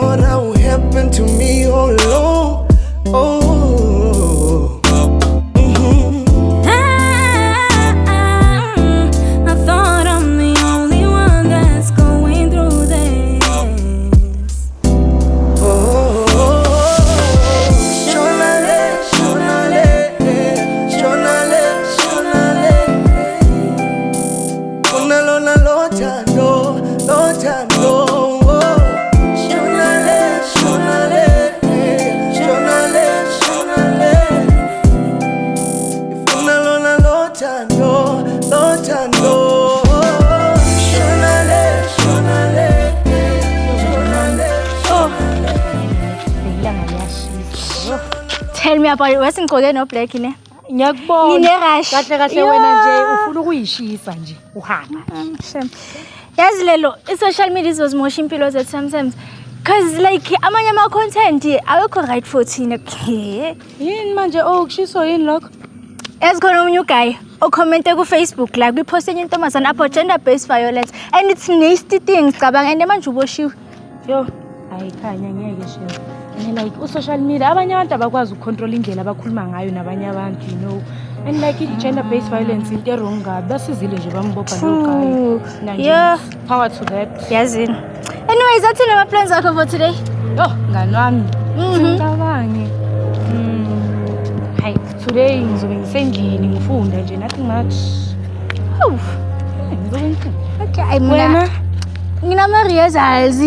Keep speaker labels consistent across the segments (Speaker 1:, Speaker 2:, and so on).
Speaker 1: thought that would happen to me all along. Oh.
Speaker 2: Tell me about it. Wasingqoke no black ne?
Speaker 3: Ngiyakubona.
Speaker 2: Ngine-rush.
Speaker 3: Kahle wena nje ufuna ukuyishisa nje uhamba.
Speaker 2: Yazi lelo i-social media izozimosha impilo zethu sometimes. Cause like amanye ama content awekho right for thina.
Speaker 3: Yini manje kushiso yini lokho?
Speaker 2: Esikhona umunye guy ocommente ku Facebook la kwipost enye intombazana about gender based violence and it's nasty things cabanga and manje uboshiwe.
Speaker 3: Yo, ayikhanya ngeke shela. And like social media abanye abantu abakwazi ukucontrol indlela abakhuluma ngayo nabanye abantu, you know. And like gender based violence into wrong gabi basizile nje bambopha lo guy.
Speaker 2: Yeah,
Speaker 3: power to that.
Speaker 2: Yazini. Anyways, that's my plans akho for today.
Speaker 3: Yo, ngani wami. Ngicabange. Hey, today ngizobe ngisendlini ngifunda nje nothing much.
Speaker 2: Okay, mina ngina results.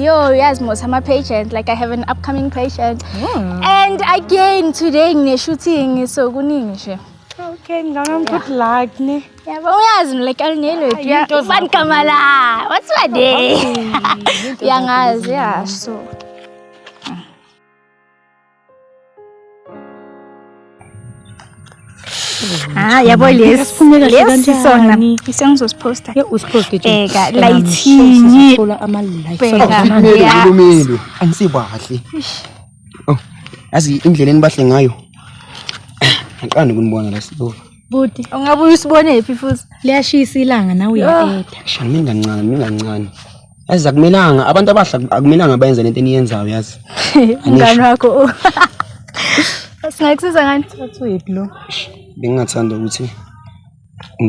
Speaker 2: Yo, yazi most ama patient, like I have an upcoming patient. And again today ngine shooting so kuningi nje.
Speaker 3: Okay, ngam good luck ne.
Speaker 2: Yeah, but uyazi like alinelo ya fan kamala. What's my day? Yangazi yeah, so yabo lesisona isengizosiposta
Speaker 3: usiposte nje
Speaker 2: layithini
Speaker 3: thola ama likes
Speaker 4: ngilumile angisibahle yazi indlela enibahle ngayo anqani kunibona la sibo
Speaker 2: buti ungabuye usibone phi futhi
Speaker 3: liyashisa ilanga nawe uyaetha
Speaker 4: shana mingancane yazi akumelanga abantu abahla akumelanga bayenze lento eniyenzayo yazi
Speaker 2: ngani wakho Asingayikusiza ngani
Speaker 3: sathwephi lo
Speaker 4: bengingathanda ukuthi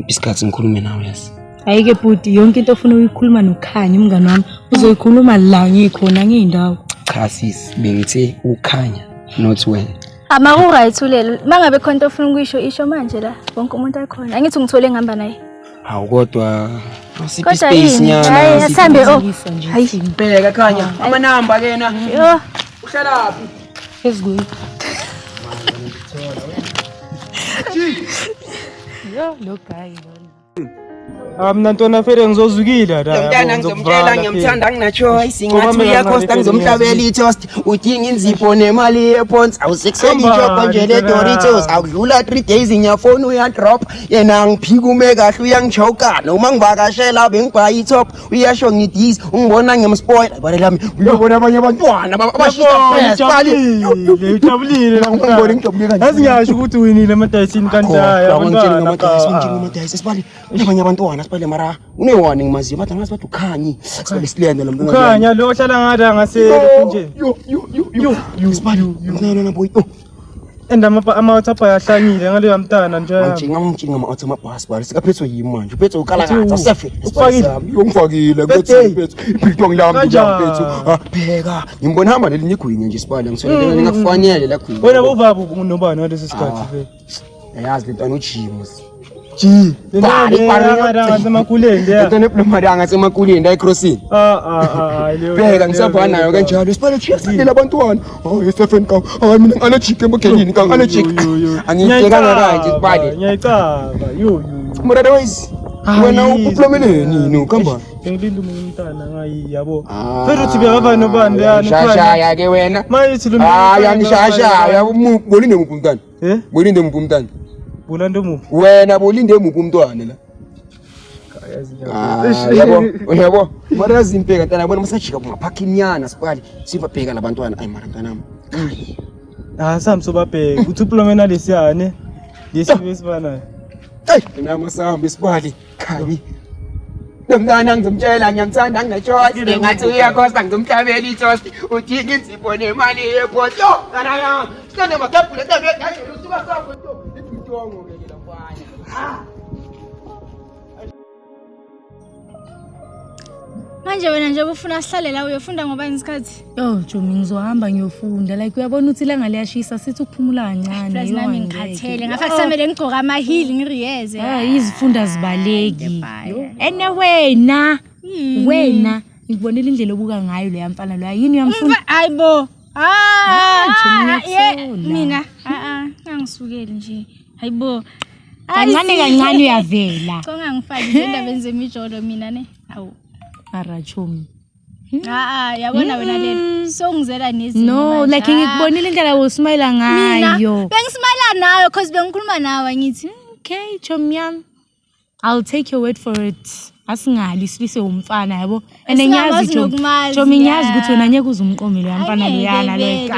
Speaker 4: isikhathi ngikhulume nawe yazi
Speaker 3: ayike bhuti yonke into ofuna ukuyikhuluma noKhanya umngane wami uzoyikhuluma la ngikhona ngeindawo
Speaker 4: cha sis bengithe uKhanya not wena
Speaker 2: amaku right ulelo mangabe khona into ofuna ukuyisho isho manje la wonke umuntu akhona angithi ngithole ngihamba naye
Speaker 4: hawu kodwa asiphi space nyana
Speaker 2: hayi asambe
Speaker 4: hayi bheka Khanya amanamba kena
Speaker 2: yo
Speaker 4: uhlalaphi
Speaker 3: ezweni yo lo guy
Speaker 5: Mina ntona fere ngizozukile la.
Speaker 4: Mntana ngizomtshela ngiyamthanda ngina choice ngathi uyakhosta ngizomhlabela itoast udinga inzipho nemali yeponts awusekuseni job nje le Doritos awudlula 3 days ngiyafone uya drop yena ngiphikume kahle uyangichoka noma ngivakashela bengibhaya itop uyasho ngidis ungibona ngimspoil bale lami uyabona abanye abantwana abashisa press bali
Speaker 5: ujabulile la
Speaker 4: ngibona ngijabule kanje
Speaker 5: asingasho ukuthi winile amadayisini kanjaya
Speaker 4: abantwana ngamadayisi sibali abanye abantwana sibale mara une warning maziyo bathi ngazi bathi uKhanya sibale silenda lo muntu
Speaker 5: uKhanya lo hlala ngathi angasele kunje
Speaker 4: yo sibale no boy
Speaker 5: enda ama-WhatsApp ayahlanyile ngale yamntana nje
Speaker 4: ngingamjinga ama-WhatsApp amabhasi bali sikaphethwe yimi manje uphethwe ukala kathi asefe
Speaker 5: ufakile
Speaker 4: ngifakile iphithwa ngilami ngiyaphethu bheka ngimbona hamba lelinye igwinye nje sibale ngisolele ningakufanele la gwinye
Speaker 5: wena ubaba nobani ngalesi sikhathi ke
Speaker 4: yazi lento anojimus
Speaker 5: bali ngasemakuleni ya
Speaker 4: lento neplomari angasemakuleni ayicrossing bheka ngisabhana nayo kanjalo sibale chiyasindela abantwana Stephen ka mina ngane-chick emgenini ka ngane-chick angiyijeka kanje sibale
Speaker 5: ngiyayicaba yo
Speaker 4: murada wayisi wena uplomene nini ukamba
Speaker 5: ngilinda umntana ngayi yabo phela uthi bengaba nobani leyana
Speaker 4: shashaya ke wena
Speaker 5: mayithi lo
Speaker 4: yangishashaya bolinde muphi umntana bolinde muphi umntana
Speaker 5: bulando muphi
Speaker 4: wena bolinde muphi umntwana la yabo mara zimpeka ntana yabona masajika ngaphakinyana sibali sibabheka labantwana ayi mara mntanami
Speaker 5: samsobabheka uthi uplomena lesiyane lesibesibanayo
Speaker 4: nama sambe sibali Khanya Nomntana ngizomtshela ngiyamthanda ngine-choice Ngingathi uyakhosta ngizomhlabela i-toast Udinga insipho nemali ye-airport Yo, ngana yami Sithande makhebhule ntando yedangela usuka sakho nto Ithi mtongo-ke lapha
Speaker 2: Manje wena nje ufuna sihlale la uyofunda ngoba isikhathi.
Speaker 3: Jomi ngizohamba ngiyofunda like uyabona ukuthi ilanga liyashisa sithi ukuphumula kancane.
Speaker 2: Plus nami ngikhathele ngafaka kusamele ngigcoka amahili ngiriyeze.
Speaker 3: Izifunda zibaleki. Anyway wena ngikubonela indlela obuka ngayo le yamfana lo yini uyamfuna?
Speaker 2: Hayibo. Mina ngangisukeli nje. Hayibo.
Speaker 3: Kancane uyavela.
Speaker 2: Kongangifaki nje endabeni zemijolo mina ne. Hawu.
Speaker 3: Arachomi.
Speaker 2: Yabona wena lena. So ngizela nezinto.
Speaker 3: No, like ngikubonile indlela wosmile ngayo.
Speaker 2: Mina bengismile nayo because bengikhuluma nawe ngithi,
Speaker 3: "Okay, chomi yami. I'll take your word for it." Asingali silise umfana yabo. And ngiyazi chomi ngiyazi ukuthi wena ngeke uzumqomelo yamfana leyana like.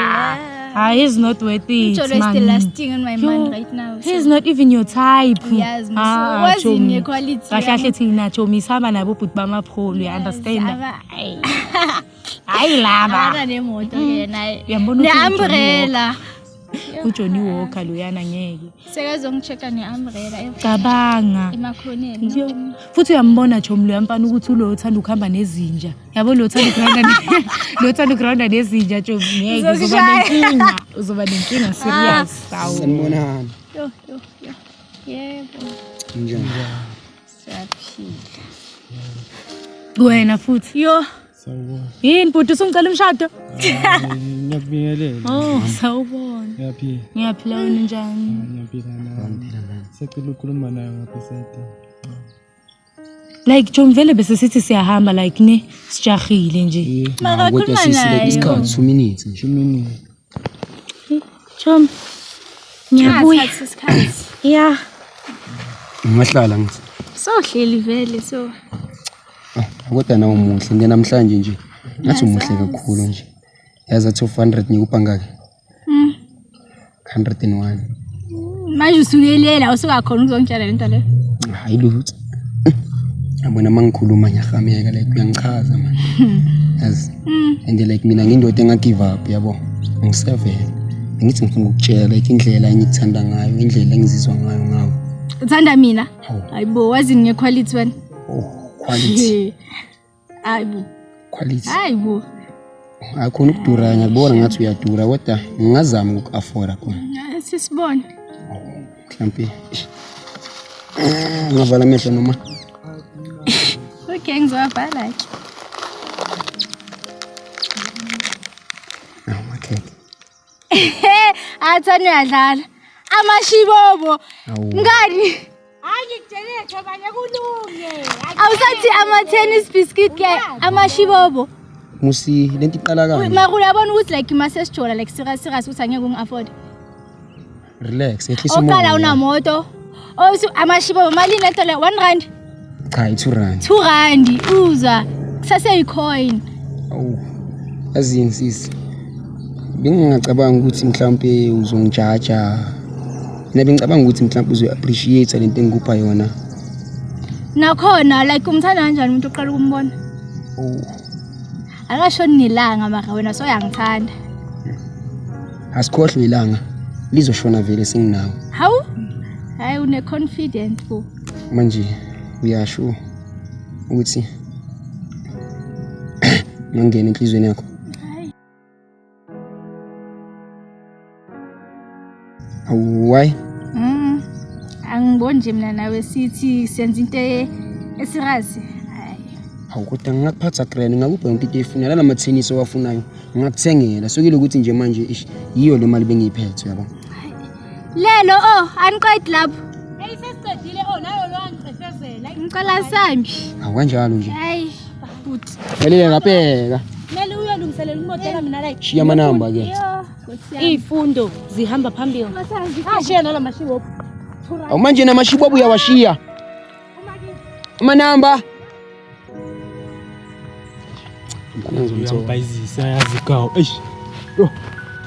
Speaker 3: He's not worth it,
Speaker 2: man. Is the last thing in my mind right now.
Speaker 3: He's not even your type.
Speaker 2: Yes, what's in your quality?
Speaker 3: Kahle thina chomi sihamba nabo but bamapholo, you understand? Hayi laba.
Speaker 2: Ara nemoto ke naye.
Speaker 3: Uyambona
Speaker 2: ne-umbrella.
Speaker 3: uJohnny Walker loyana ngeke.
Speaker 2: Sekazongichecka ne-umbrella.
Speaker 3: Cabanga.
Speaker 2: Emakhoneni.
Speaker 3: Futhi uyambona chomi lo yampana ukuthi ulo uthanda ukuhamba nezinja. Yabo lo uthanda ugrounda nezinja chomi ngeke uzoba nenkinga serious.
Speaker 4: Sanibonana.
Speaker 2: Yo. Yebo.
Speaker 4: Njani?
Speaker 2: Siyaphila.
Speaker 3: Wena futhi.
Speaker 2: Yo.
Speaker 5: Sawubona.
Speaker 3: Yini bhuti usungicela umshado?
Speaker 5: Ngiyakubingelela.
Speaker 3: Sawubona.
Speaker 5: Yaphila.
Speaker 3: Ngiyaphila wena njani?
Speaker 5: Ngiyaphila nawe. Sicela ukukhuluma naye ngaphesente.
Speaker 3: Like John vele bese sithi siyahamba like ne sijahile nje.
Speaker 2: Mara khuluma naye.
Speaker 4: Isikhathi 2 minutes nje.
Speaker 5: 2 minutes.
Speaker 3: John. Ngiyabuya.
Speaker 2: Isikhathi.
Speaker 3: Yeah.
Speaker 4: Ngimahlala ngithi.
Speaker 2: Sohleli vele so.
Speaker 4: Kodwa nawo muhle nje namhlanje nje. Ngathi umuhle kakhulu nje. Yaza 200 ngikupha ngake. 101.
Speaker 2: Manje usukelela usuka khona uzongitshela lento le.
Speaker 4: Hayi lutho. Yabona mangikhuluma ngiyahameka like uyangichaza manje. Yazi. And like mina ngindoda engagive up yabo. Ngisevele. Ngithi ngifuna ukutshela like indlela engikuthanda ngayo, indlela engizizwa ngayo ngawo.
Speaker 2: Uthanda mina? Hayibo wazi ngequality wena.
Speaker 4: Quality.
Speaker 2: Hayibo.
Speaker 4: Quality.
Speaker 2: Hayibo.
Speaker 4: Akhona ukudura ngiyabona ngathi uyadura kodwa ngingazama uku-afford khona.
Speaker 2: Sisibone.
Speaker 4: Mhlambe. Ngavala amehlo noma.
Speaker 2: Okay ngizovala ke.
Speaker 4: Okay.
Speaker 2: Athani uyadlala. Amashibobo. Ngani?
Speaker 3: Angikutshele thobanye kulunge.
Speaker 2: Awusathi ama-tennis biscuit ke amashibobo.
Speaker 4: Musi lento iqala kanje.
Speaker 2: Mara uyabona ukuthi like masesijola like serious ukuthi angeke ungi-afford.
Speaker 4: Relax, ehlisa umoya.
Speaker 2: Okala unamoto. Amashibobo malini lento le 1 rand?
Speaker 4: Cha, 2 rand.
Speaker 2: 2 rand uzwa. Kusaseyicoin.
Speaker 4: Awu. Azini sisi. Bengingacabanga ukuthi mhlambe uzongijaja. Mina bengicabanga ukuthi mhlambe uzo-appreciate lento engikupha yona.
Speaker 2: Nakhona like umthanda kanjani umuntu oqala ukumbona? Akashoni nilanga mara wena soyangithanda.
Speaker 4: Asikhohlwe ilanga. Lizoshona vele singinawo.
Speaker 2: Hawu? Hayi une confident bo.
Speaker 4: Manje uyasho ukuthi ngingena enhlizweni yakho. Why?
Speaker 2: Angiboni nje mina nawe sithi senza into esirazi.
Speaker 4: Hawu kodwa ngingakuphatha grand ngakupha into efunela lamatheniso owafunayo ngingakuthengela sokile ukuthi nje manje yiyo le mali bengiyiphethe yabo.
Speaker 2: Lelo aniqedi lapho.
Speaker 3: Hey sesiqedile nayo lo angicefezela.
Speaker 2: Ngicela sambi.
Speaker 4: Hawu kanjalo nje.
Speaker 2: Hayi but
Speaker 4: Yalile ngapheka.
Speaker 3: Mele uyolungiselela imodela mina like.
Speaker 4: Shiya amanamba ke.
Speaker 3: Izifundo zihamba phambili. Ashiya nala mashibo.
Speaker 4: Awu manje namashibobu uyawashiya. Amanamba.
Speaker 5: Uyambhayizisa yazi gawo. Eish. Yo.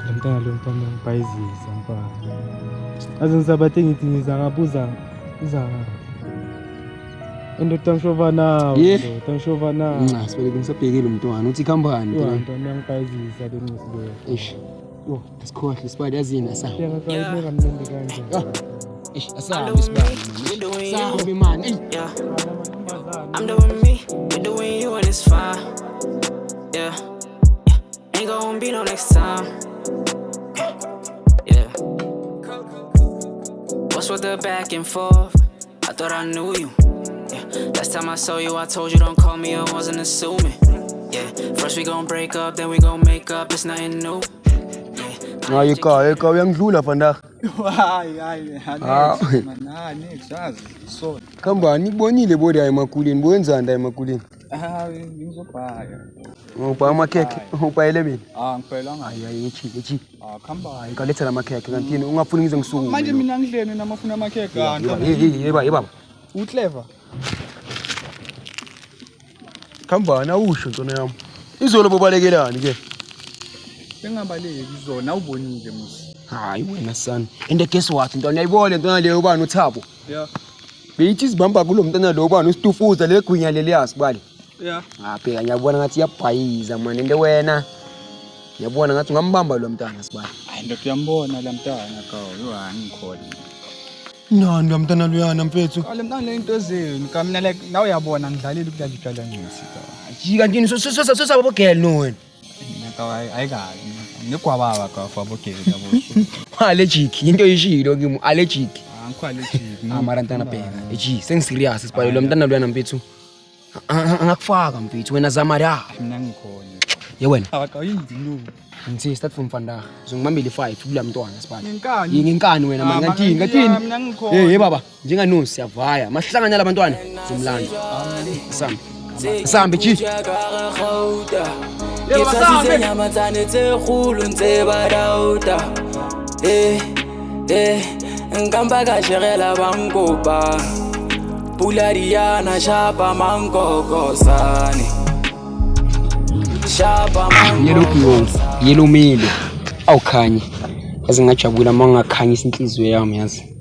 Speaker 5: Lamntana lo mfana ngibhayizisa mfana. Azengisabathe ngithi ngizakabuza Indoda ngishoba nawe.
Speaker 4: Yeah.
Speaker 5: Indoda ngishoba nawe.
Speaker 4: Sibele ngisabhekile umntwana uthi khambani.
Speaker 5: Intwana yangibhayizisa bengisibe.
Speaker 4: Eish. Yo, asikhohle sibali yazini asa.
Speaker 5: Ngiyakaqala kamnandi kanje.
Speaker 4: Eish, asahambe sibali. Sahambe man.
Speaker 6: Yeah. I'm doing me, you're doing you, and it's fine. Yeah. Ain't gonna be no next time. Yeah. What's with the back and forth? I thought I knew you. Yeah. Last time I saw you, I told you don't call me, I wasn't assuming. Yeah. First we gon' break up, then we gon' make up, it's nothing new.
Speaker 4: Hayi ka uyangidlula vandag.
Speaker 7: Hayi manani kusazi so
Speaker 4: Khambani ibonile bodi ayemakuleni bowenzani ayemakuleni.
Speaker 7: ngizobhaya
Speaker 4: Ubha amakhekhe, ubhayele mina.
Speaker 7: ngiphelanga
Speaker 4: Hayi echi.
Speaker 7: khamba
Speaker 4: Ngaletha lamakhekhe kanti yini ungafuni ngize ngisukume.
Speaker 7: manje mina ngidleni namafuna amakhekhe
Speaker 4: Hey baba.
Speaker 7: uclever
Speaker 4: Khambani awusho ntona yami. Izolo bobalekelani ke?
Speaker 7: bengabaleki izona ubonile musi
Speaker 4: Hayi wena son. And guess what? Ntwana yayibona ntwana leyo ubani uThabo.
Speaker 7: yeah
Speaker 4: Beyithi sibamba kulo mntwana lo ubani usitufuza legwinya leliyasi bali.
Speaker 7: yeah
Speaker 4: Phela ngiyabona ngathi iyabhayiza man ende wena. Ngiyabona ngathi ungambamba lo mntana sibali.
Speaker 7: hayi ndoda uyambona la mntana ka yo angikhona
Speaker 4: Nani lo mntana luyana mfethu?
Speaker 7: le mntana le into zenu kamina like nawe uyabona ngidlalile ukudlala icala ngisi ka
Speaker 4: Jika ndini sosaba bogel no wena.
Speaker 7: ka ayikabi ngigwababa ka fabogela yabo
Speaker 4: Allergic into ishilo kimi allergic.
Speaker 7: angikhwaleki
Speaker 4: Mara ntana phela. Eji sengiserious sibali lo mntana luyana mfethu. Angakufaka mfethu wena zamara.
Speaker 7: mina ngikhona
Speaker 4: Ye wena.
Speaker 7: awakayindi no
Speaker 4: Ngithi start from vandag. Ngizongibambela 5 kula mntwana sibali.
Speaker 7: Ngenkani?
Speaker 4: Yingenkani wena man ngathini
Speaker 7: Mina ngikhona.
Speaker 4: Hey baba njenganosi siyavaya mahlangana labantwana zomlando. Sambe chi.
Speaker 6: Ngithathe inyamazane ezikhulu nzebadawuda. Ngihamba kashegela bangoba. Pulariana shapa mangogosani. Shapa
Speaker 4: Yellow mile awukhanye yazi ngajabula mangakhanyisa inhliziyo yami yazi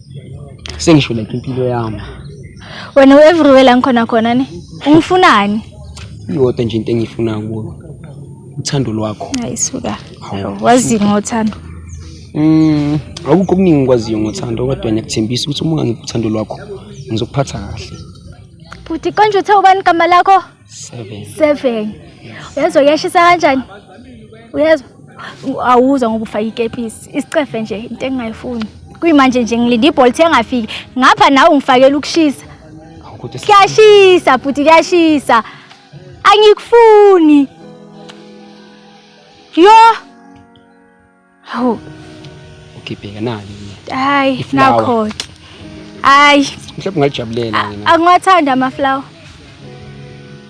Speaker 4: sengisho like impilo yami
Speaker 2: Wena everywhere la ngikhona khona ne. Ungifunani?
Speaker 4: iyodwa nje into engifuna kuwe uthando lwakho
Speaker 2: Ayisuka. Wazi ngothando.
Speaker 4: Akukho okuningi ngikwaziyo ngothando kodwa ngiyakuthembisa ukuthi uma ngipha uthando lwakho ngizokuphatha kahle.
Speaker 2: Futhi konje uthe ubani igama lakho?
Speaker 4: 7.
Speaker 2: Uyezwa kuyashisa kanjani? Uyezwa? Awuzwa ngoba ufaka ikepisi. Isicefe nje into engingayifuni. Kuyimanje nje ngilinde iBolt engafiki. Ngapha nawe ungifakela ukushisa. Kuyashisa futhi kuyashisa. Angikufuni. Yo. Hawu.
Speaker 4: Okay bheka nali.
Speaker 2: Hayi nakho. Hayi.
Speaker 4: Mhlawumbe ngalijabulela mina.
Speaker 2: Angiwathanda amaflower.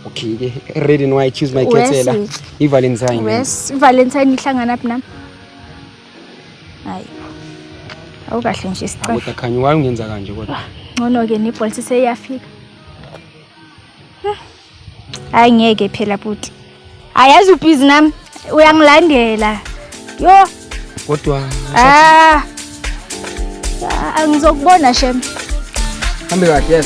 Speaker 4: Okay ke red and white choose my khethela. iValentine.
Speaker 2: Yes, iValentine ihlangana aphi nami? Hayi. Awukahle nje isicefe.
Speaker 4: Kodwa khanye waye ungenza kanje kodwa.
Speaker 2: Ngono ke neBolt seyafika. Hayi ngeke phela futhi. Ayazi ubhizi nami uyangilandela. Yo.
Speaker 4: Kodwa
Speaker 2: angizokubona shem.
Speaker 4: hambe kahle.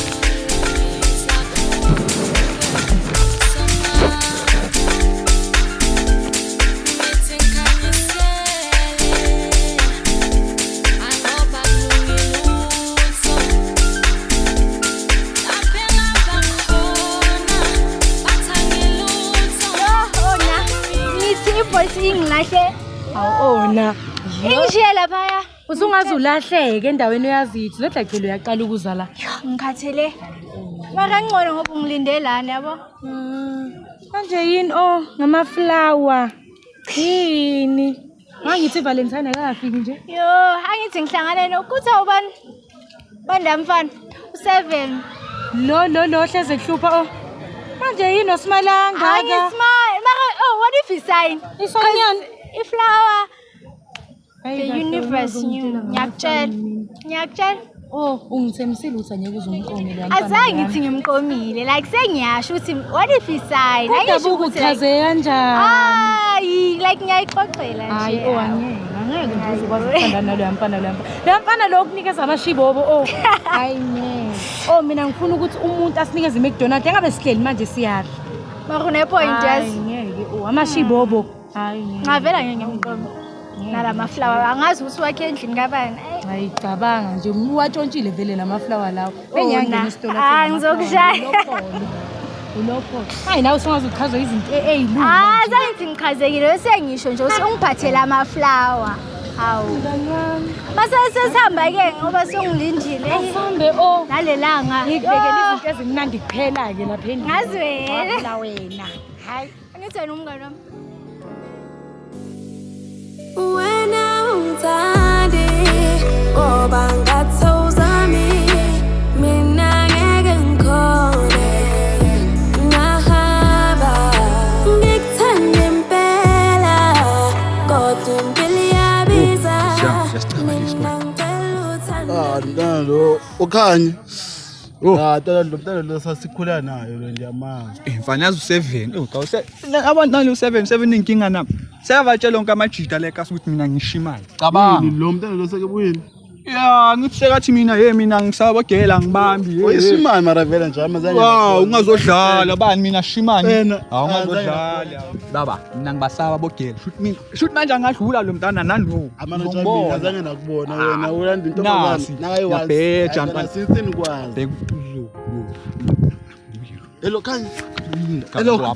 Speaker 3: Awona.
Speaker 2: Ingishiya laphaya.
Speaker 3: Usungazulahleke endaweni oyazithi lodlacelo uyaqala ukuzala.
Speaker 2: Ngikhathele. Mara ngcono ngoba ungilindelana yabo.
Speaker 3: Manje yini ngamaflower. Yini? Mangithi Valentine akafiki nje.
Speaker 2: Yo, angithi ngihlangane nokutha ubani? Bandamfana u7.
Speaker 3: Lo hleze kuhlupha Manje yini osimalanga ka?
Speaker 2: Angismile. Mara what if he sign?
Speaker 3: Isonyana.
Speaker 2: Iflower. The universe new. Ngiyakutshela.
Speaker 3: Ungithembisile ukuthi angeke uzumqomile
Speaker 2: Azange ngithi ngimqomile. Like sengiyasho ukuthi what if he sign?
Speaker 3: Ayisho ukuthi chaze kanjani?
Speaker 2: Hayi, like ngiyayixoxela nje.
Speaker 3: Hayi angeke. angeke ngize ukwazi ukuthandana naloya mfana loya mfana lo kunikeza amashibobo oh hayi oh mina ngifuna ukuthi umuntu asinikeze iMcDonald's engabe sihleli manje siyaphi
Speaker 2: Makune point yes.
Speaker 3: ngeke oh amashibobo hayi
Speaker 2: Ngavela ngeke ngiqondo. Nala maflower angazi ukuthi wakhe endlini kabani.
Speaker 3: hayi cabanga nje uwatshontshile vele lamaflower lawo engiyangena isitolo
Speaker 2: ngizokushaya.
Speaker 3: ulokho hayi nawe singazi ukuchazwa izinto ezilula
Speaker 2: Zangithi ngichazekile bese ngisho nje usungiphathela amaflower. Hawu. Mase sesihamba ke ngoba songilindile.
Speaker 3: asambe oh
Speaker 2: Nalelanga
Speaker 3: ngikubekela izinto ezimnandi kuphela ke lapha endlini
Speaker 2: ngazi wena.
Speaker 3: la wena hayi
Speaker 2: Angithi umngane wami.
Speaker 8: Wena ungithandi ngoba ngathozami mina ngeke ngikhone ngahamba ngikuthanda impela kodwa impilo iyabiza mina ngicela uthando
Speaker 9: Ntando ukhanye. Ntando lo sasikhula nayo lo ndiyamazi.
Speaker 7: Mfana yazi u7. Abantu nalo 7 inkinga nami. Seyavatshela lonke amajida lekasi ukuthi mina ngishimali. Cabanga.
Speaker 9: Lo mntana lo seke buyini?
Speaker 7: Ya, ngithi kathi mina ngisabogela ngibambi.
Speaker 9: Oyishimani mara vela nje amazanye.
Speaker 7: Wow, ungazodlala bani mina shimani.
Speaker 9: Wena.
Speaker 7: Ungazodlala. Baba, mina ngibasaba bogela. Shoot manje angadlula lo mntana nano.
Speaker 9: Amana jambi ngazange nakubona wena ulanda into ngani? Naye wazi.
Speaker 7: Yabheja mfana.
Speaker 9: Sisini kwazi. Hello khanye. Hello.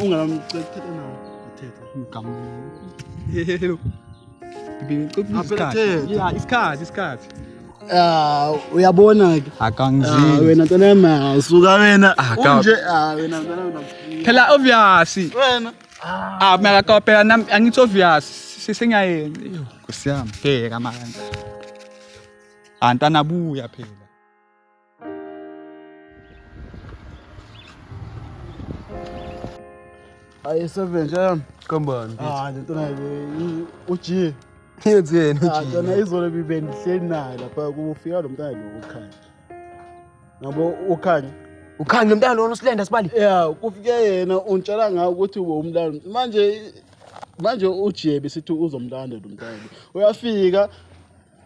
Speaker 9: Ungamthetha nawe. Uthetha.
Speaker 7: Hello. Yeah, isikhathi.
Speaker 9: Uyabona ke.
Speaker 7: Akangizini.
Speaker 9: Wena ntwana yami usuka wena. Unje wena ntwana wena.
Speaker 7: Phela obvious.
Speaker 9: Wena.
Speaker 7: Mina phela nami angithi obvious. Sengiyayenza. Yo, Nkosi yami. Bheka manje. Antana buya phela.
Speaker 9: Ayi 7 nje.
Speaker 5: Kambani.
Speaker 9: Ntwana uji.
Speaker 5: Yenzeni
Speaker 9: Ntwana izolo bibendihleli naye lapha kufika lo mntana lo ukhanya. Ngabo ukhanya.
Speaker 4: Ukhanya lo mntana lona usilenda sibali.
Speaker 9: Yeah, kufike yena untshela ngawo ukuthi ube umntana. Manje uJebe sithi uzomlanda lo mntana. Uyafika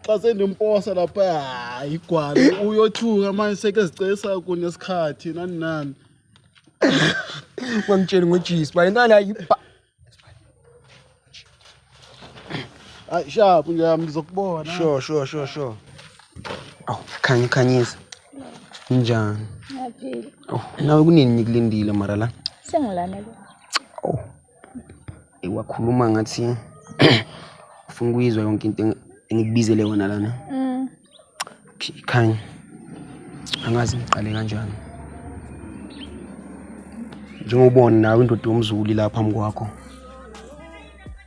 Speaker 9: xa sendimposa lapha igwalo uyothuka manje sekezicesa kunesikhathi nani.
Speaker 4: Ngangitshela ngojisi bani nala yiba.
Speaker 9: Hayi sharp nje ngizokubona.
Speaker 4: Sure. Aw, khanyisa. Njani?
Speaker 2: Ngaphila.
Speaker 4: Oh, nawe kunini ngikulindile mara la?
Speaker 2: Sengilana ke.
Speaker 4: Oh. Ewakhuluma ngathi ufuna ukuyizwa yonke into engikubizele wona lana. Khanya. Angazi ngiqale kanjani. Njengobona nawe indoda yomzulu lapha phambi kwakho.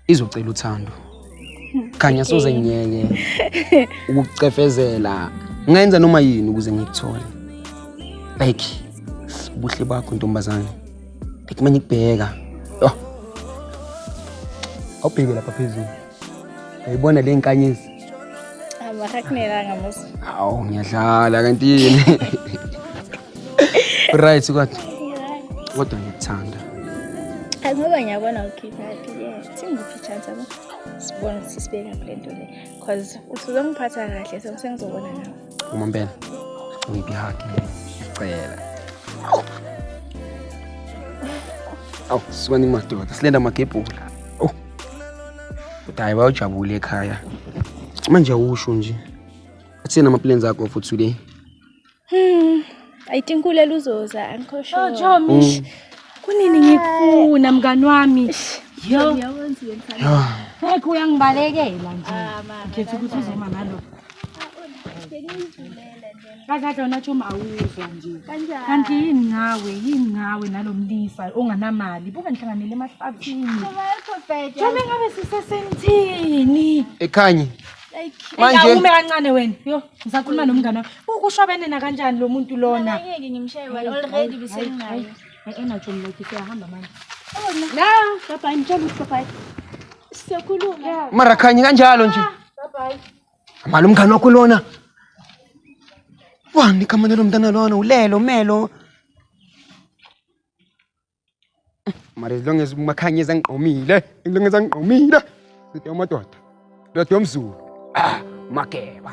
Speaker 4: Izocela uthando. Khanya soze ngiyeke ukucefezela. Ngenza noma yini ukuze ngikuthole. Like ubuhle bakho ntombazane. Bekumanye ukubheka. Yo. Awubheke lapha phezulu. Ayibona le nkanyezi.
Speaker 2: Amahakunelanga musa.
Speaker 4: Awu ngiyadlala kanti yini. Right kwathi. Kodwa ngikuthanda.
Speaker 2: Ngoba ngiyabona ukhipha happy yeah. Singiphi chance abo. Sibona ukuthi sibeka kule nto le because usuzongiphatha kahle sengizobona nawe.
Speaker 4: Umampela. Ngiphi haki. Cela. Aw, siwani madoda. Silenda magebhula. Oh. Udayi bayojabula ekhaya. Manje awusho nje. Athina ama plans akho for today.
Speaker 2: I think ulela uzoza angikho sure.
Speaker 3: oh Jomish kunini ngikufuna mngani wami yo
Speaker 2: Ngiyakwenza yena.
Speaker 3: ngeke uyangibalekela nje ngikhetha ukuthi uzoma nalo kaza wena Joma awuzwa nje kanti yini ngawe nalomlisa onganamali buka nihlanganele emahlathini Joma ngabe sisesenthini
Speaker 4: Ekhanye.
Speaker 3: manje ume kancane wena yo ngisakhuluma nomngane wami ukushobene na kanjani lo muntu lona
Speaker 2: Ngeke ngimshaye wena already bisenginayo.
Speaker 3: enatsho mlothi siyahamba manje la baba ngitshela ukuthi baba siyakhuluma
Speaker 4: Mara khanye kanjalo nje.
Speaker 3: bye
Speaker 4: Mali umngane wakho lona. Wani kamane lo mntana lona ulelo melo. Mara as long as umakhanyeza ngiqomile, ngilongeza ngiqomile. sithi amadoda ndoda yomzulu makeba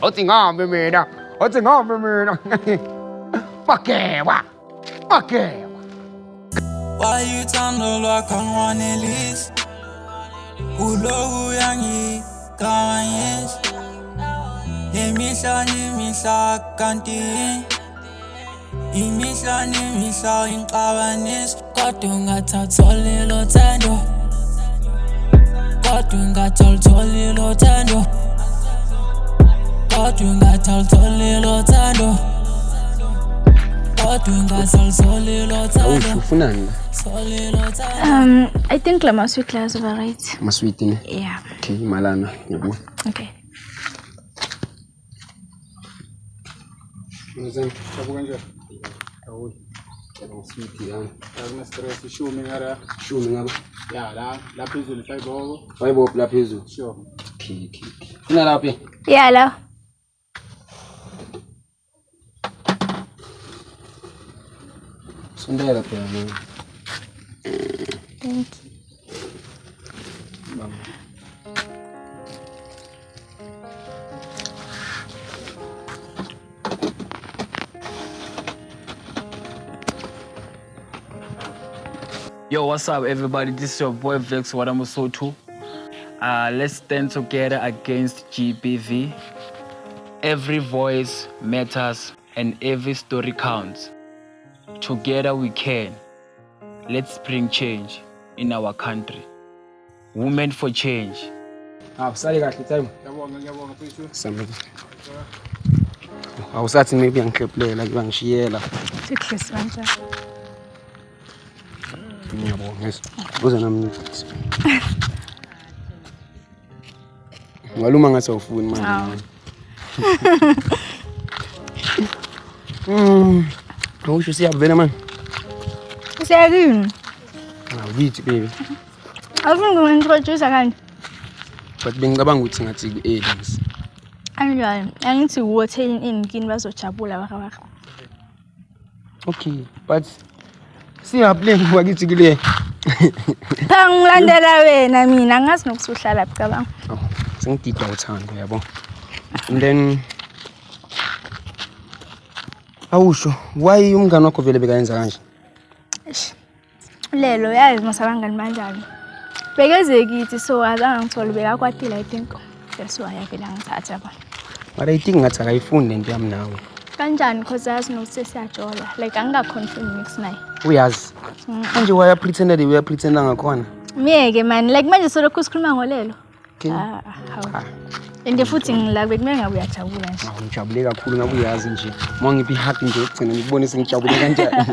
Speaker 4: othi ngihambe mina makeba
Speaker 10: Why you tandolwa kangwanelis ulogu yangi kawanyes Imihla kanti Imihla inqabanis kodwa ungathatha lelo thando kodwa ungathatha lelo thando kodwa ungathatha lelo thando kodwa ungathatha lelo thando
Speaker 4: ufunani
Speaker 2: I think la masweet class over right.
Speaker 4: Masweet ne?
Speaker 2: Yeah.
Speaker 4: Okay, malana yabo.
Speaker 2: Okay.
Speaker 9: Mzee, sabu kanje.
Speaker 4: Awu. Sweet yani.
Speaker 9: Akuna stress ishumi ngara.
Speaker 4: Shumi ngaba.
Speaker 9: Ya la phezulu 5 bobo.
Speaker 4: 5 bobo la phezulu.
Speaker 9: Sure.
Speaker 4: Okay. Ina laphi?
Speaker 2: Yeah, la.
Speaker 4: Sondela phela mina.
Speaker 2: Thank you.
Speaker 6: Yo, what's up, everybody? This is your boy Vex Wadamusotu. Let's stand together against GBV. Every voice matters and every story counts. Together we can. Let's bring change in our country. Women for change.
Speaker 4: Usali kahle time.
Speaker 9: Ngiyabonga mfethu.
Speaker 4: Sameke. Awusathi maybe angikleplela ngibangishiyela.
Speaker 2: Sihlisi kanjani?
Speaker 4: Ngiyabonga yes. Uze nami. Ngaluma ngathi awufuni manje. Awusho siyabvela man.
Speaker 2: Siyakini.
Speaker 4: Awuyithi baby.
Speaker 2: Awufuni ukungintroduce kanjani?
Speaker 4: But bengicabanga ukuthi ngathi ku-aliens.
Speaker 2: Anjani? Angithi uhotelini inkini bazojabula waka.
Speaker 4: Okay, but siyaplay wakithi kule.
Speaker 2: Ngilandela wena mina ngazi nokusuhlala cabanga.
Speaker 4: Sengidida uthando yabo. And then awusho why umngane wakho vele bekayenza kanje?
Speaker 2: Lelo yazi masabangani kanjani. Bekeze kithi so azange ngithole bekakwatile I think. That's why yavela ngithatha ba.
Speaker 4: But I think ngathi akayifundi into yami nawe.
Speaker 2: Kanjani because yazi nokuthi siyajola like angaconfirm mix naye.
Speaker 4: Uyazi. Manje waya pretend that we pretend ngakhona.
Speaker 2: Miyeke man like manje solokhu sikhuluma ngolelo. Hawu. Ende futhi ngila bekumele ngabe uyajabula nje.
Speaker 4: Ngijabule kakhulu ngabe uyazi nje. Uma ngiphi happy nje ugcina ngibone sengijabule kanjani.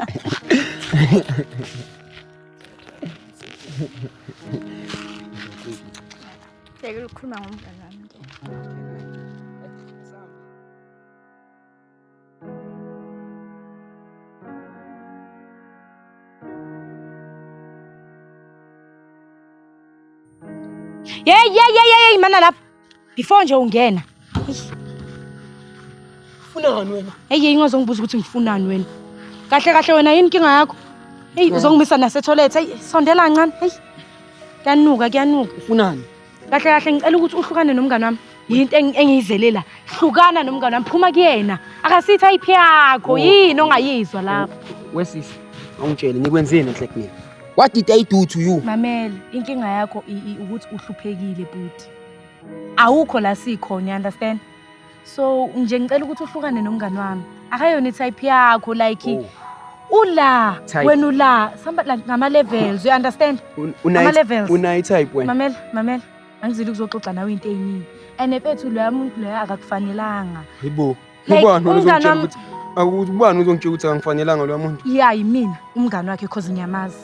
Speaker 2: Seke ukukhuluma ngomntwana wami nje.
Speaker 3: Yeah, mana lapha. Before nje ungena.
Speaker 4: Ufunani wena?
Speaker 3: Hey ingozongibuza ukuthi ngifunani wena. Kahle wena yini inkinga yakho? Hey uzongimisa nase toilet. Hey sondela kancane. Hey. Kuyanuka.
Speaker 4: Ufunani?
Speaker 3: Kahle ngicela ukuthi uhlukane nomngane wami. Yinto engiyizelela. Hlukana nomngane wami phuma kuyena. Akasithi ayiphi yakho yini ongayizwa lapha.
Speaker 4: Wesisi, awungitshele nikwenzeni enhle kimi. What did I do to you?
Speaker 3: Mamela, inkinga yakho ukuthi uhluphekile buti. Awukho la sikhona, you understand? So nje ngicela ukuthi uhlukane nomngane wami. Akayona type yakho like ula wena ula somebody like ngama levels, you understand? Ngama levels.
Speaker 4: Una type wena.
Speaker 3: Mamela, angizili ukuzoxoxa nawe into eyiningi. And efethu lo yamuntu lo akakufanelanga.
Speaker 4: Yebo. Ubani uzongitshela ukuthi akubani uzongitshela ukuthi angifanelanga lo muntu?
Speaker 3: Yeah, yimina umngane wakhe cause ngiyamazi.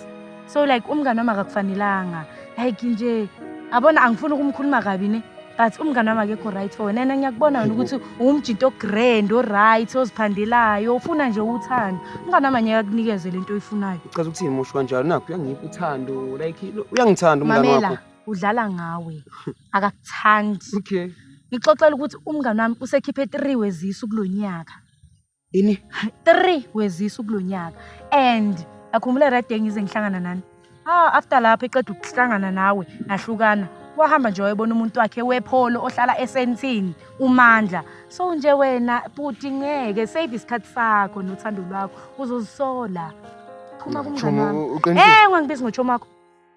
Speaker 3: So like umngane wami akakufanelanga. Like nje abona angifuni ukumkhuluma kabi ne. But umngane wami akekho right for wena ngiyakubona wena ukuthi umjinto grand o right oziphandelayo ufuna nje uthando. Umngane wami ngeke akunikeze lento oyifunayo.
Speaker 4: Uchaza ukuthini musho kanjalo nakho uyangipha uthando like uyangithanda umngane wakho.
Speaker 3: Mamela udlala ngawe akakuthandi.
Speaker 4: Okay.
Speaker 3: Ngixoxela ukuthi umngane wami usekhiphe 3 wezisu kulonyaka.
Speaker 4: Ini?
Speaker 3: 3 wezisu kulonyaka. And akhumbula right day ngize ngihlangana nani. After lapho eqeda ukuhlangana nawe nahlukana wahamba nje wayebona umuntu wakhe wepholo ohlala esentini uMandla. So nje wena buti ngeke save isikhathi sakho nothando lwakho uzozisola. Phuma kumngane wami. Ngiyangibiza ngochoma wakho.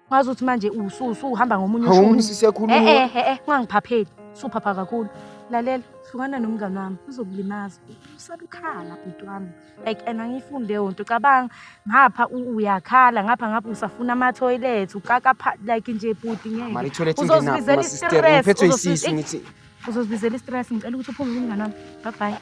Speaker 3: Ngazi ukuthi manje uhamba ngomunye ushuni. Ungangiphapheli. Suphapha kakhulu. Lalela, hlukana nomngane wami uzokulimaza. Usabukhala bhuti wami. Like anangifunde yonto cabanga ngapha uyakhala ngapha usafuna ama toilet ukaka like nje bhuti ngeke.
Speaker 4: Mari toilet ingena ma sister ngiphethe isisu ngithi.
Speaker 3: Uzozibizela istress ngicela ukuthi uphume kumngane wami. Bye bye.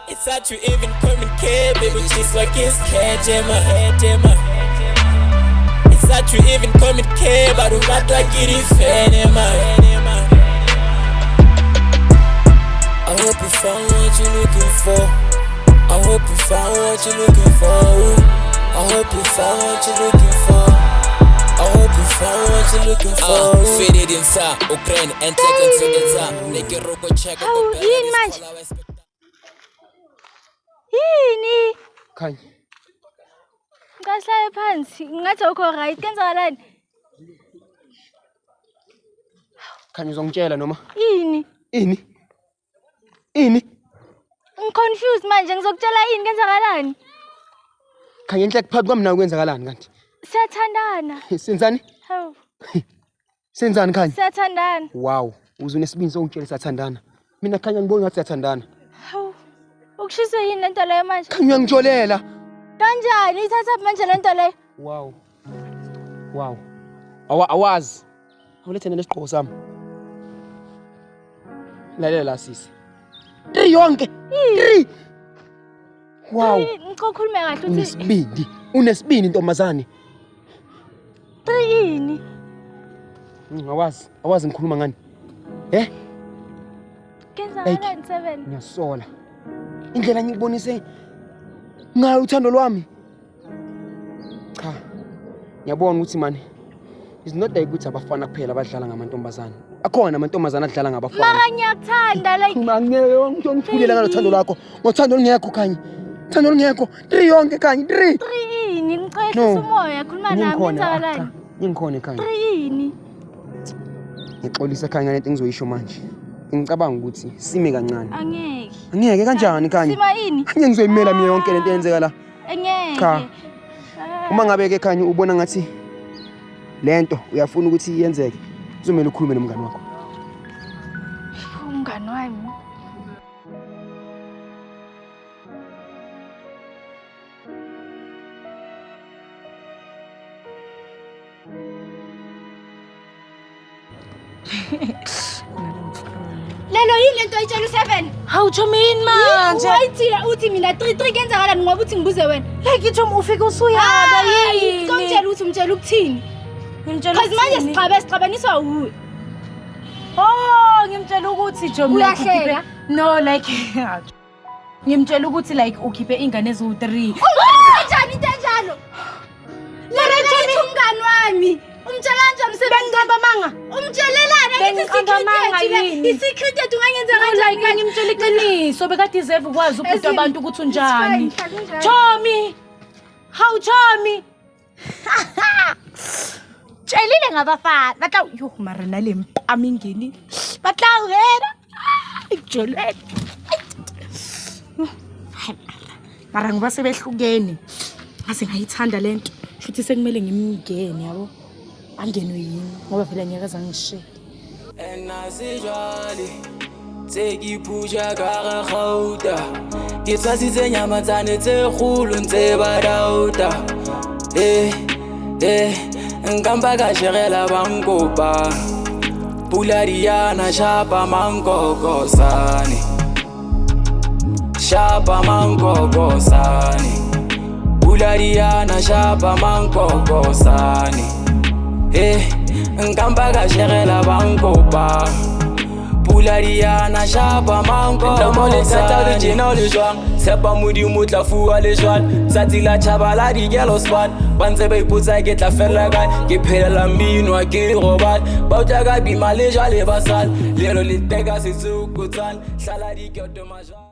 Speaker 10: It's hard to even communicate, baby, just like it's Gemma. It's hard to even communicate, but I'm not like it is I hope you found what you're looking for. I hope you found what you're looking for. I hope you found what you're looking for. I hope you found what you're looking for. Faded inside, Ukraine, and take it to the top. Make a robot check up the
Speaker 2: Yini?
Speaker 4: Khanya.
Speaker 2: Ngahlala phansi, ngathi ukho right, kenzakalani?
Speaker 4: Khanya uzongitshela noma?
Speaker 2: Ini? Confused manje ngizokutshela ini kenzakalani?
Speaker 4: Khanya inhleke phakathi kwami nawe kwenzakalani kanti?
Speaker 2: Siyathandana.
Speaker 4: Senzani?
Speaker 2: Hawu.
Speaker 4: Senzani Khanya?
Speaker 2: Siyathandana.
Speaker 4: Wow, uzunesibindi sokungitshela siyathandana. Mina Khanya ngibona ngathi siyathandana.
Speaker 2: Hawu. Ukushiswe yini lento leyo manje?
Speaker 4: Khanya uyangitsholela.
Speaker 2: Kanjani ithatha manje lento leyo?
Speaker 4: Wow. Awazi. Awulethe nesiqhoko sami. Lalela sisi. 3 yonke. 3. Wow.
Speaker 2: Ngikhulume kahle uthi
Speaker 4: unesibindi ntombazane.
Speaker 2: 3 yini?
Speaker 4: Awazi ngikhuluma ngani?
Speaker 2: Kenzakalani 7?
Speaker 4: Ngiyasola. Indlela ngikubonise ngayo uthando lwami. Cha. Ngiyabona ukuthi manje is not like ukuthi abafana kuphela abadlala ngamantombazane. Akhona amantombazane adlala ngabafana.
Speaker 2: Mara ngiyakuthanda like
Speaker 4: Mangeke ngithokuthulele ngalothando lwakho. Ngothando lungekho Khanya. Thando lungekho. 3 yonke Khanya 3.
Speaker 2: 3 yini? Ngiqehlisa umoya khuluma nami kenzakalani?
Speaker 4: Ngingikhona Khanya.
Speaker 2: 3 yini?
Speaker 4: Ngixolisa Khanya lento engizoyisho manje. Ngicabanga ukuthi sime kancane.
Speaker 2: Angeke
Speaker 4: kanjani Khanya?
Speaker 2: Sima yini?
Speaker 4: Angeke ngizoyimela mina yonke lento eyenzeka la.
Speaker 2: Angeke.
Speaker 4: Cha. Uma ngabe ke Khanya ubona ngathi lento uyafuna ukuthi iyenzeke, uzomela ukhulume nomngane wakho.
Speaker 2: Umngane wami. Lelo yini lento ayitshela u7?
Speaker 3: Hawu Chomini manje.
Speaker 2: Wayithila uthi mina 3 kenzakalani ngoba uthi ngibuze wena.
Speaker 3: Like Chom ufike usuyaba yini?
Speaker 2: Ngikutshela ukuthi umtshela ukuthini?
Speaker 3: Ngimtshela
Speaker 2: ukuthi manje siqabaniswa uwe.
Speaker 3: Ngimtshela ukuthi Chom
Speaker 2: uyahleka.
Speaker 3: No like ngimtshela ukuthi like ukhiphe ingane eziwu3.
Speaker 2: Kanjani into enjalo? Lelo umngane wami. Umtshela kanjani umsebenzi ngihamba manga? Umtshelelana ngithi secret ethu ungangenza kanjani?
Speaker 3: Like ngimtshela iqiniso bekade izevu ukwazi ukuthi abantu ukuthi unjani. Chomi. Hawu Chomi. Tshelile ngabafana. Batla mara nale mpami ngini. Batla wena. Ijolene. Mara ngoba sebehlukene. Ase ngayithanda lento. Futhi sekumele ngimngene yabo. Angenwe yini ngoba vele ngiyakaza ngishiye.
Speaker 10: Enasijali sekiphuja ka Gauta. Ke tsasitse nyamatsane tse khulu ntse ba dauta. Nkamba ka jegela bankopa. Pulariana shapa mankoko sani. Shapa mankoko sani. Pulariana shapa mankoko sani. Nkamba ka jegela bankopa. pula di yana shapa manko Lomo le tata le tjena le jwang Tshepa modimo tla fuwa le jwang Tsatsi la tjhaba la di gelo spot Ba ntse ba ipotsa ke tla fella kae Ke phelela mmino ha ke robala Ba utla ka bima le jwale ba sala Lero le teka setsukutsane Hlala di kyoto majwang